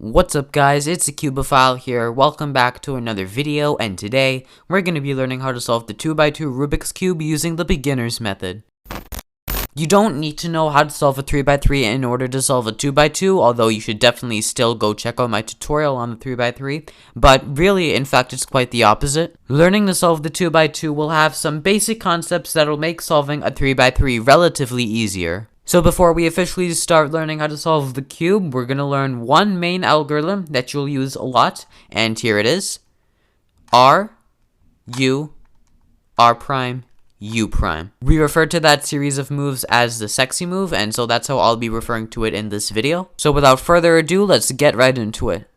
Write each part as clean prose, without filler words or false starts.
What's up guys, it's the Cubophile here. Welcome back to another video, and today we're going to be learning how to solve the 2x2 Rubik's Cube using the beginner's method. You don't need to know how to solve a 3x3 in order to solve a 2x2, although you should definitely still go check out my tutorial on the 3x3, but really, in fact, it's quite the opposite. Learning to solve the 2x2 will have some basic concepts that'll make solving a 3x3 relatively easier. So before we officially start learning how to solve the cube, we're going to learn one main algorithm that you'll use a lot, and here it is. R, U, R prime, U prime. We refer to that series of moves as the sexy move, and so that's how I'll be referring to it in this video. So without further ado, let's get right into it.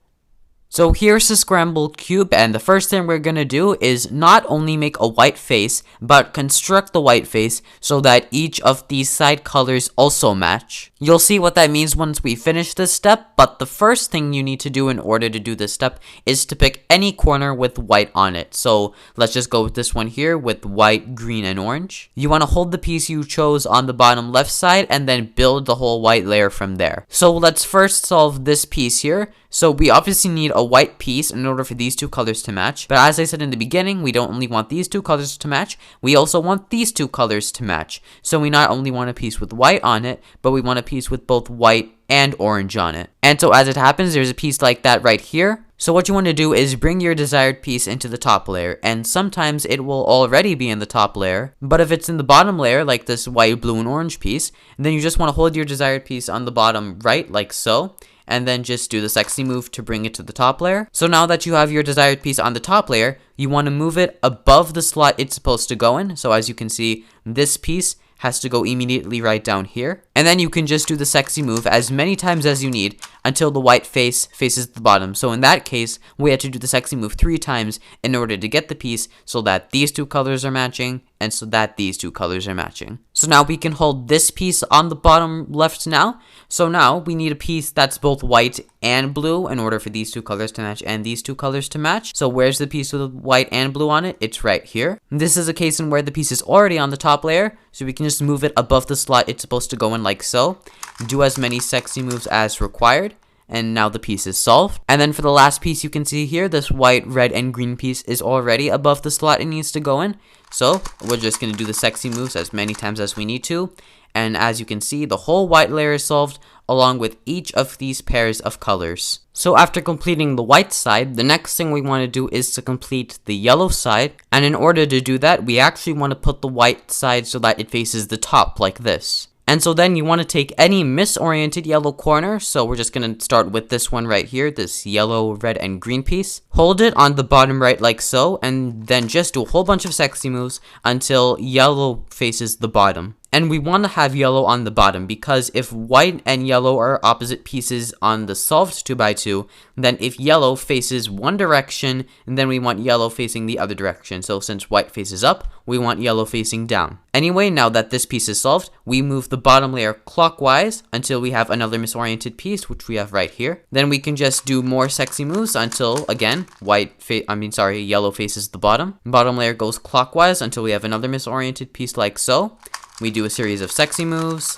So here's the scrambled cube, and the first thing we're going to do is not only make a white face, but construct the white face so that each of these side colors also match. You'll see what that means once we finish this step, but the first thing you need to do in order to do this step is to pick any corner with white on it. So let's just go with this one here with white, green, and orange. You want to hold the piece you chose on the bottom left side and then build the whole white layer from there. So let's first solve this piece here. So we obviously need a white piece in order for these two colors to match. But as I said in the beginning, we don't only want these two colors to match, we also want these two colors to match. So we not only want a piece with white on it, but we want a piece with both white and orange on it. And so as it happens, there's a piece like that right here. So what you want to do is bring your desired piece into the top layer, and sometimes it will already be in the top layer, but if it's in the bottom layer, like this white, blue, and orange piece, then you just want to hold your desired piece on the bottom right, like so, and then just do the sexy move to bring it to the top layer. So now that you have your desired piece on the top layer, you want to move it above the slot it's supposed to go in. So as you can see, this piece has to go immediately right down here. And then you can just do the sexy move as many times as you need until the white face faces the bottom. So in that case, we had to do the sexy move 3 times in order to get the piece so that these two colors are matching and so that these two colors are matching. So now we can hold this piece on the bottom left now. So now we need a piece that's both white and blue in order for these two colors to match and these two colors to match. So where's the piece with white and blue on it? It's right here. This is a case in where the piece is already on the top layer, so we can just move it above the slot it's supposed to go in like so. Do as many sexy moves as required. And now the piece is solved. And then for the last piece, you can see here, this white, red, and green piece is already above the slot it needs to go in. So we're just going to do the sexy moves as many times as we need to. And as you can see, the whole white layer is solved along with each of these pairs of colors. So after completing the white side, the next thing we want to do is to complete the yellow side. And in order to do that, we actually want to put the white side so that it faces the top like this. And so then you want to take any misoriented yellow corner, so we're just going to start with this one right here, this yellow, red, and green piece. Hold it on the bottom right like so, and then just do a whole bunch of sexy moves until yellow faces the bottom. And we want to have yellow on the bottom because if white and yellow are opposite pieces on the solved 2x2, then if yellow faces one direction, then we want yellow facing the other direction. So since white faces up, we want yellow facing down. Anyway, now that this piece is solved, we move the bottom layer clockwise until we have another misoriented piece, which we have right here. Then we can just do more sexy moves until, again, yellow faces the bottom. Bottom layer goes clockwise until we have another misoriented piece like so. We do a series of sexy moves,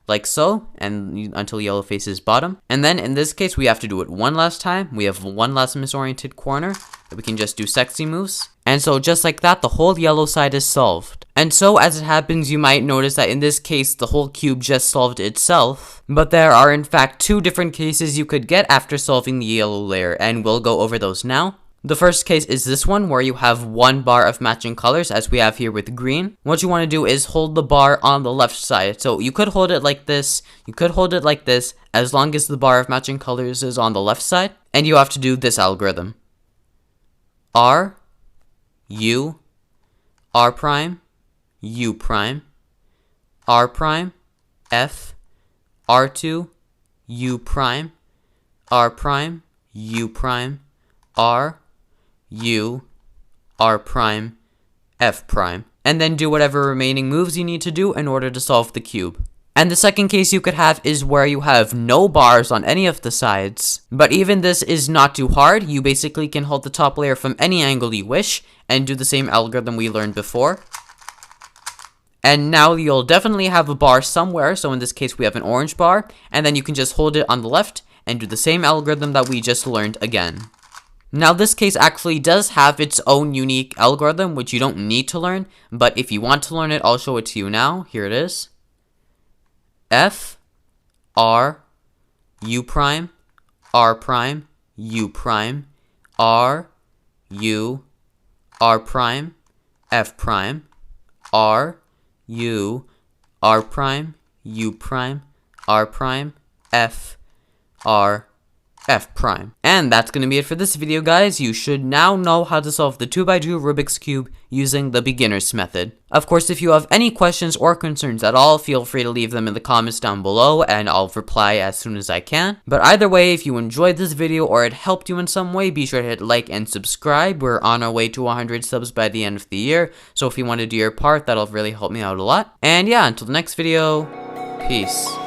like so, and until yellow faces bottom. And then in this case, we have to do it one last time. We have one last misoriented corner that we can just do sexy moves. And so just like that, the whole yellow side is solved. And so as it happens, you might notice that in this case, the whole cube just solved itself. But there are in fact 2 different cases you could get after solving the yellow layer, and we'll go over those now. The first case is this one where you have one bar of matching colors as we have here with green. What you want to do is hold the bar on the left side. So you could hold it like this, you could hold it like this, as long as the bar of matching colors is on the left side. And you have to do this algorithm. R, U, R prime, U prime, R prime, F, R2, U prime, R prime, U prime, R, U, R prime, F prime, and then do whatever remaining moves you need to do in order to solve the cube. And the second case you could have is where you have no bars on any of the sides. But even this is not too hard. You basically can hold the top layer from any angle you wish and do the same algorithm we learned before. And now you'll definitely have a bar somewhere. So in this case, we have an orange bar, and then you can just hold it on the left and do the same algorithm that we just learned again. Now this case actually does have its own unique algorithm, which you don't need to learn, but if you want to learn it, I'll show it to you now. Here it is. F, R, U prime, R prime, U prime, R, U, R prime, F prime, R, U, R prime, U prime, R prime, F, R, F prime. And that's going to be it for this video, guys. You should now know how to solve the 2x2 Rubik's Cube using the beginner's method. Of course, if you have any questions or concerns at all, feel free to leave them in the comments down below and I'll reply as soon as I can. But either way, if you enjoyed this video or it helped you in some way, be sure to hit like and subscribe. We're on our way to 100 subs by the end of the year, so if you want to do your part, that'll really help me out a lot. And yeah, until the next video, peace.